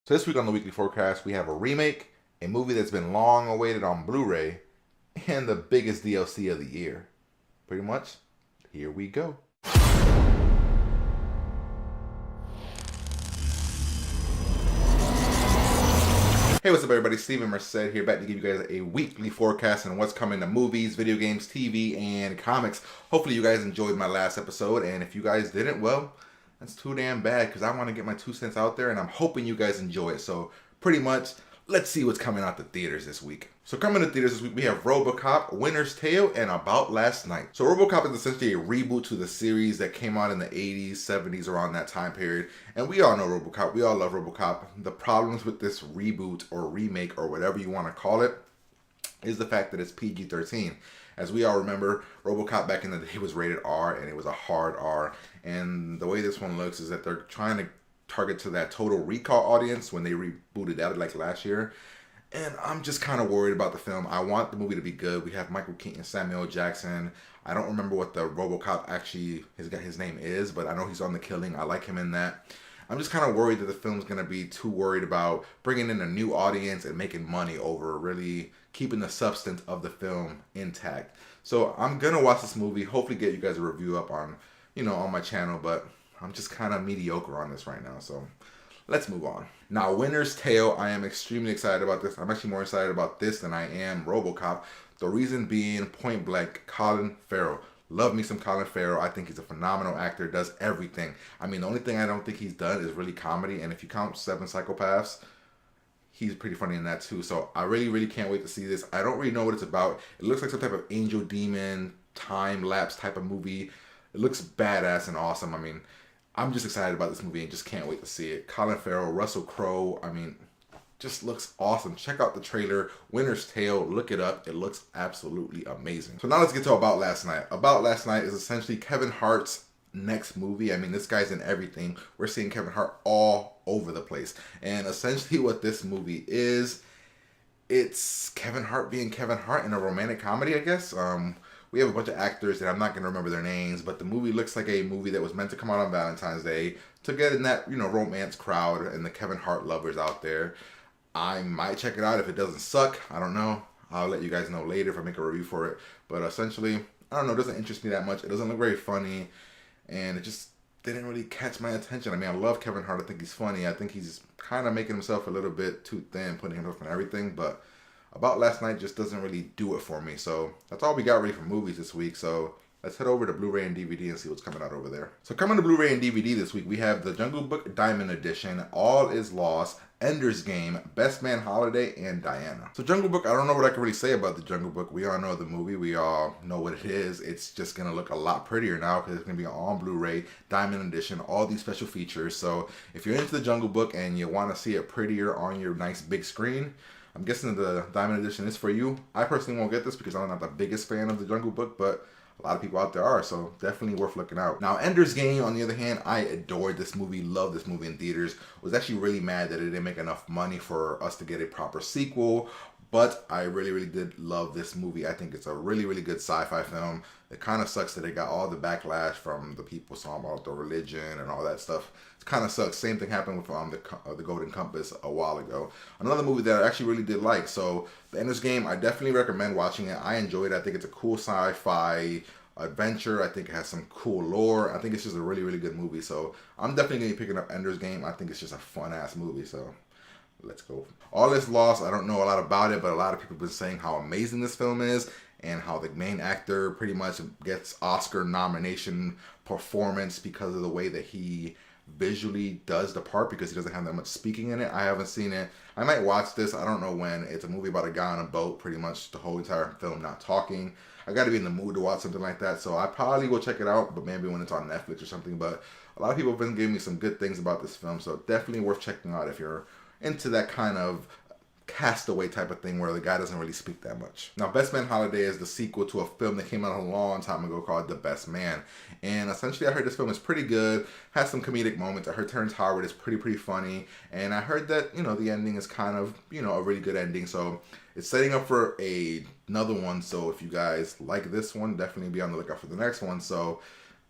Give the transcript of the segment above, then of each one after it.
So this week on the Weekly Forecast, we have a remake, a movie that's been long awaited on Blu-ray, and the biggest DLC of the year. Pretty much, here we go. Hey, what's up everybody? Steven Merced here, back to give you guys a weekly forecast on what's coming to movies, video games, TV, and comics. Hopefully you guys enjoyed my last episode, and if you guys didn't, well, that's too damn bad because I want to get my 2 cents out there, and I'm hoping you guys enjoy it. So pretty much, let's see what's coming out the theaters this week. So coming to theaters this week, we have RoboCop, Winter's Tale, and About Last Night. So RoboCop is essentially a reboot to the series that came out in the 80s, 70s, around that time period. And we all know RoboCop. We all love RoboCop. The problems with this reboot or remake or whatever you want to call it is the fact that it's PG-13. As we all remember, RoboCop back in the day was rated R, and it was a hard R. And the way this one looks is that they're trying to target to that Total Recall audience when they rebooted that like last year. And I'm just kind of worried about the film. I want the movie to be good. We have Michael Keaton, Samuel L. Jackson. I don't remember what the RoboCop actually his name is, but I know he's on The Killing. I like him in that. I'm just kind of worried that the film's going to be too worried about bringing in a new audience and making money over really keeping the substance of the film intact. So I'm going to watch this movie, hopefully get you guys a review up on, on my channel, but I'm just kind of mediocre on this right now. So let's move on. Now, Winter's Tale, I am extremely excited about this. I'm actually more excited about this than I am RoboCop. The reason being, point blank, Colin Farrell. Love me some Colin Farrell. I think he's a phenomenal actor, does everything. I mean, the only thing I don't think he's done is really comedy, and if you count Seven Psychopaths, he's pretty funny in that too. So I really, really can't wait to see this. I don't really know what it's about. It looks like some type of angel demon, time-lapse type of movie. It looks badass and awesome. I mean, I'm just excited about this movie and just can't wait to see it. Colin Farrell, Russell Crowe, I mean, just looks awesome. Check out the trailer, Winter's Tale, look it up. It looks absolutely amazing. So now let's get to About Last Night. About Last Night is essentially Kevin Hart's next movie. I mean, this guy's in everything. We're seeing Kevin Hart all over the place. And essentially what this movie is, it's Kevin Hart being Kevin Hart in a romantic comedy, I guess. We have a bunch of actors that I'm not going to remember their names, but the movie looks like a movie that was meant to come out on Valentine's Day to get in that, romance crowd and the Kevin Hart lovers out there. I might check it out if it doesn't suck. I don't know. I'll let you guys know later if I make a review for it. But essentially, I don't know, it doesn't interest me that much. It doesn't look very funny, and it just didn't really catch my attention. I mean, I love Kevin Hart. I think he's funny. I think he's kind of making himself a little bit too thin, putting himself in everything, but About Last Night just doesn't really do it for me. So that's all we got ready for movies this week. So let's head over to Blu-ray and DVD and see what's coming out over there. So coming to Blu-ray and DVD this week, we have The Jungle Book Diamond Edition, All Is Lost, Ender's Game, Best Man Holiday, and Diana. So Jungle Book, I don't know what I can really say about The Jungle Book. We all know the movie. We all know what it is. It's just going to look a lot prettier now because it's going to be on Blu-ray, Diamond Edition, all these special features. So if you're into The Jungle Book and you want to see it prettier on your nice big screen, I'm guessing the Diamond Edition is for you. I personally won't get this because I'm not the biggest fan of The Jungle Book, but a lot of people out there are, so definitely worth looking out. Now, Ender's Game, on the other hand, I adored this movie, loved this movie in theaters. Was actually really mad that it didn't make enough money for us to get a proper sequel, but I really, really did love this movie. I think it's a really, really good sci-fi film. It kind of sucks that it got all the backlash from the people talking about the religion and all that stuff. It kind of sucks. Same thing happened with the Golden Compass a while ago. Another movie that I actually really did like. So The Ender's Game, I definitely recommend watching it. I enjoyed it. I think it's a cool sci-fi adventure. I think it has some cool lore. I think it's just a really, really good movie. So I'm definitely going to be picking up Ender's Game. I think it's just a fun-ass movie. So let's go. All Is Lost, I don't know a lot about it, but a lot of people have been saying how amazing this film is and how the main actor pretty much gets Oscar nomination performance because of the way that he visually does the part, because he doesn't have that much speaking in it. I haven't seen it. I might watch this. I don't know when. It's a movie about a guy on a boat, pretty much the whole entire film not talking. I got to be in the mood to watch something like that, so I probably will check it out, but maybe when it's on Netflix or something. But a lot of people have been giving me some good things about this film, so definitely worth checking out if you're into that kind of Castaway type of thing where the guy doesn't really speak that much. Now, Best Man Holiday is the sequel to a film that came out a long time ago called The Best Man. And essentially, I heard this film is pretty good, has some comedic moments. I heard Terrence Howard is pretty funny. And I heard that, the ending is kind of, a really good ending. So it's setting up for another one. So if you guys like this one, definitely be on the lookout for the next one. So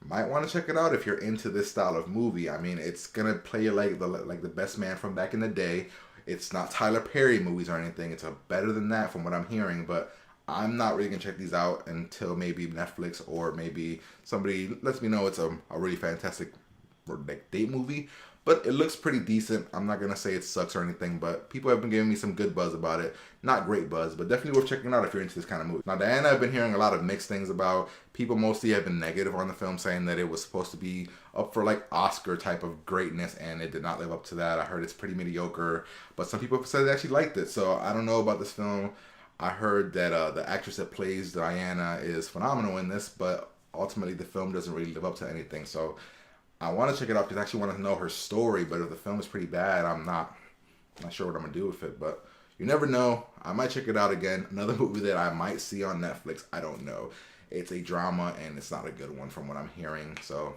Might want to check it out if you're into this style of movie. I mean, it's gonna play you like the best man from back in the day. It's not Tyler Perry movies or anything. It's a better than that from what I'm hearing, but I'm not really gonna check these out until maybe Netflix or maybe somebody lets me know it's a really fantastic like date movie. But it looks pretty decent. I'm not gonna say it sucks or anything, but people have been giving me some good buzz about it. Not great buzz, but definitely worth checking out if you're into this kind of movie. Now, Diana, I've been hearing a lot of mixed things about. People mostly have been negative on the film, saying that it was supposed to be up for like Oscar type of greatness, and it did not live up to that. I heard it's pretty mediocre, but some people have said they actually liked it. So I don't know about this film. I heard that the actress that plays Diana is phenomenal in this, but ultimately the film doesn't really live up to anything. So I want to check it out because I actually want to know her story. But if the film is pretty bad, I'm not sure what I'm gonna do with it. But you never know. I might check it out again. Another movie that I might see on Netflix. I don't know. It's a drama and it's not a good one from what I'm hearing. So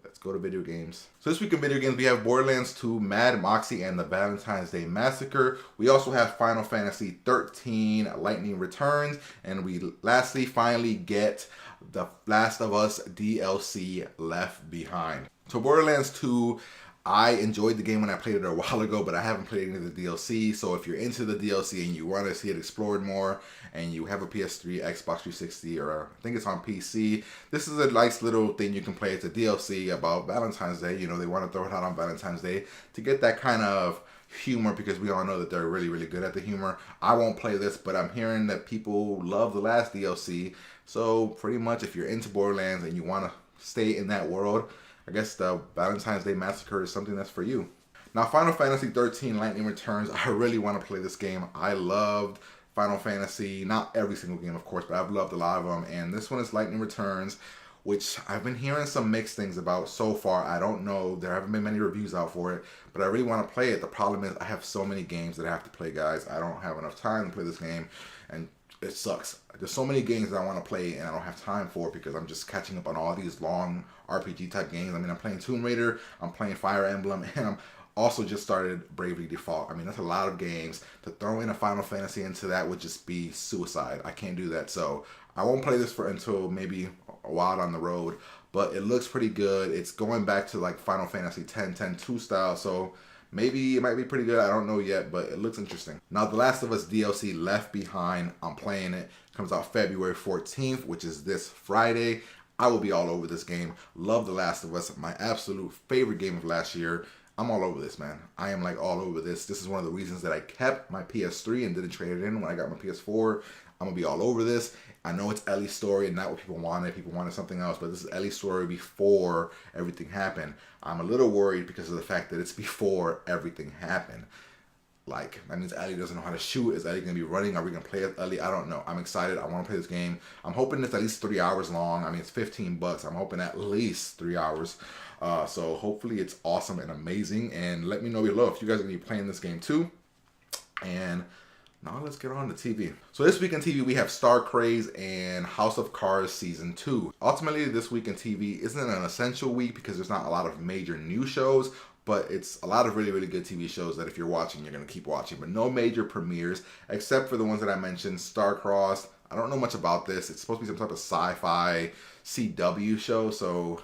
let's go to video games. So this week in video games, we have Borderlands 2, Mad Moxie, and the Valentine's Day Massacre. We also have Final Fantasy 13, Lightning Returns, and we lastly finally get the Last of Us DLC Left Behind. So Borderlands 2, I enjoyed the game when I played it a while ago, but I haven't played any of the DLC. So if you're into the DLC and you want to see it explored more, and you have a PS3, Xbox 360, or I think it's on PC, this is a nice little thing you can play. It's a DLC about Valentine's Day. You know, they want to throw it out on Valentine's Day to get that kind of humor, because we all know that they're really, really good at the humor. I won't play this, but I'm hearing that people love the last DLC. So pretty much if you're into Borderlands and you want to stay in that world, I guess the Valentine's Day Massacre is something that's for you. Now, Final Fantasy 13 Lightning Returns, I really want to play this game. I loved Final Fantasy, not every single game, of course, but I've loved a lot of them. And this one is Lightning Returns, which I've been hearing some mixed things about so far. I don't know. There haven't been many reviews out for it, but I really want to play it. The problem is I have so many games that I have to play, guys. I don't have enough time to play this game, and it sucks. There's so many games that I want to play and I don't have time for because I'm just catching up on all these long RPG type games. I mean, I'm playing Tomb Raider, I'm playing Fire Emblem, and I'm also just started Bravely Default. I mean, that's a lot of games. To throw in a Final Fantasy into that would just be suicide. I can't do that. So I won't play this until maybe a while down the road, but it looks pretty good. It's going back to like Final Fantasy 10-10-2 style. So maybe it might be pretty good. I don't know yet, but it looks interesting. Now, The Last of Us DLC Left Behind, I'm playing it. Comes out February 14th, which is this Friday. I will be all over this game. Love The Last of Us. My absolute favorite game of last year. I'm all over this, man. I am like all over this. This is one of the reasons that I kept my PS3 and didn't trade it in when I got my PS4. I'm going to be all over this. I know it's Ellie's story and not what people wanted. People wanted something else, but this is Ellie's story before everything happened. I'm a little worried because of the fact that it's before everything happened. Like, that means Ellie doesn't know how to shoot. Is Ellie going to be running? Are we going to play as Ellie? I don't know. I'm excited. I want to play this game. I'm hoping it's at least 3 hours long. I mean, it's $15. I'm hoping at least 3 hours. So hopefully it's awesome and amazing. And let me know below if you guys are going to be playing this game too. And now let's get on to TV. So this week in TV, we have Star Craze and House of Cards Season 2. Ultimately, this week in TV isn't an essential week because there's not a lot of major new shows, but it's a lot of really, really good TV shows that if you're watching, you're going to keep watching. But no major premieres, except for the ones that I mentioned, Star-Crossed. I don't know much about this. It's supposed to be some type of sci-fi CW show, so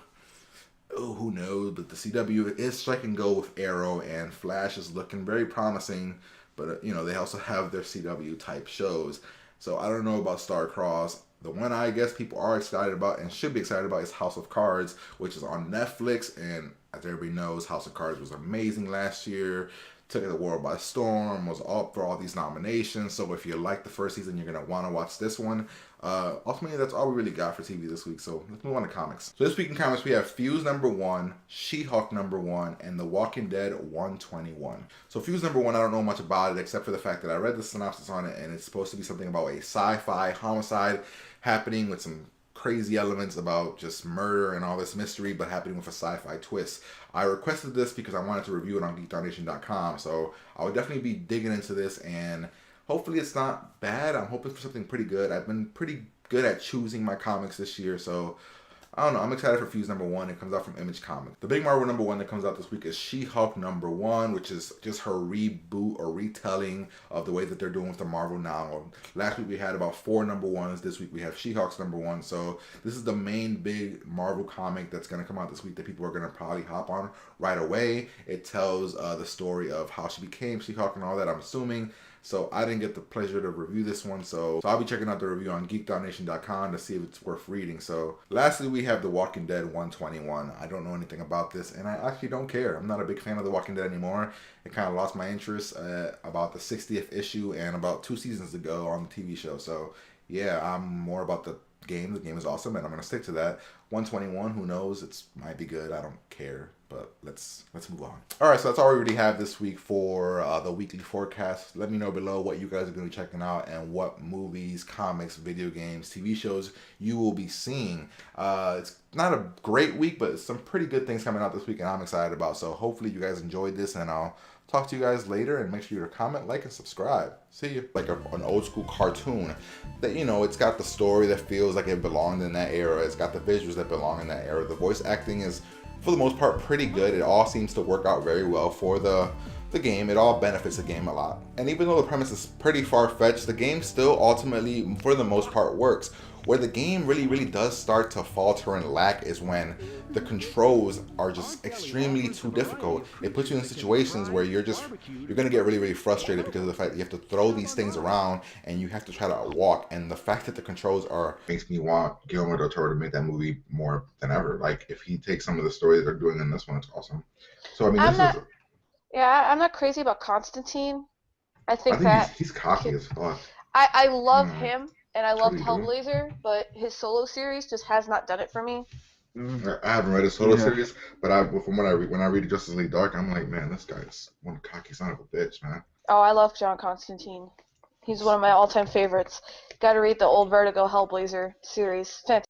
who knows? But the CW is strike and go with Arrow, and Flash is looking very promising. But, you know, they also have their CW type shows. So I don't know about Star-Crossed. The one I guess people are excited about and should be excited about is House of Cards, which is on Netflix. And as everybody knows, House of Cards was amazing last year. Took the world by storm, was up for all these nominations. So if you like the first season, you're going to want to watch this one. Ultimately, that's all we really got for TV this week. So let's move on to comics. So this week in comics, we have Fuse #1, She-Hulk #1, and The Walking Dead 121. So Fuse #1, I don't know much about it except for the fact that I read the synopsis on it, and it's supposed to be something about a sci-fi homicide happening with some crazy elements about just murder and all this mystery, but happening with a sci-fi twist. I requested this because I wanted to review it on GeekDownation.com, so I would definitely be digging into this, and hopefully it's not bad. I'm hoping for something pretty good. I've been pretty good at choosing my comics this year, so I don't know. I'm excited for Fuse #1. It comes out from Image Comics. The big Marvel #1 that comes out this week is She-Hulk #1, which is just her reboot or retelling of the way that they're doing with the Marvel now. Last week we had about 4 #1s. This week we have She-Hulk's #1. So this is the main big Marvel comic that's going to come out this week that people are going to probably hop on right away. It tells the story of how she became She-Hulk and all that, I'm assuming. So I didn't get the pleasure to review this one, so I'll be checking out the review on geekdownation.com to see if it's worth reading. So lastly, we have The Walking Dead 121. I don't know anything about this, and I actually don't care. I'm not a big fan of The Walking Dead anymore. It kind of lost my interest about the 60th issue and about 2 seasons ago on the TV show. So yeah, I'm more about the game. The game is awesome, and I'm going to stick to that. 121, who knows? It might be good. I don't care. But let's move on. All right, so that's all we really have this week for the weekly forecast. Let me know below what you guys are going to be checking out and what movies, comics, video games, TV shows you will be seeing. It's not a great week, but some pretty good things coming out this week, and I'm excited about. So hopefully you guys enjoyed this, and I'll talk to you guys later. And make sure you to comment, like, and subscribe. See you. Like an old school cartoon that, you know, it's got the story that feels like it belonged in that era. It's got the visuals that belong in that era. The voice acting is, for the most part, pretty good. It all seems to work out very well for the game. It all benefits the game a lot. And even though the premise is pretty far-fetched, the game still ultimately, for the most part, works. Where the game really does start to falter and lack is when the controls are just extremely too difficult. It puts you in situations where you're gonna get really frustrated because of the fact that you have to throw these things around and you have to try to walk. And the fact that the controls are makes me want Guillermo del Toro to make that movie more than ever. Like, if he takes some of the story that they're doing in this one, it's awesome. So I mean, I'm not crazy about Constantine. I I think think that he's cocky as fuck. I love him and I loved Truly do. Hellblazer, but his solo series just has not done it for me. I haven't read his solo series, but from when I read Justice League Dark, I'm like, man, this guy's one cocky son of a bitch, man. Oh, I love John Constantine. He's one of my all-time favorites. Got to read the old Vertigo Hellblazer series. Fantastic.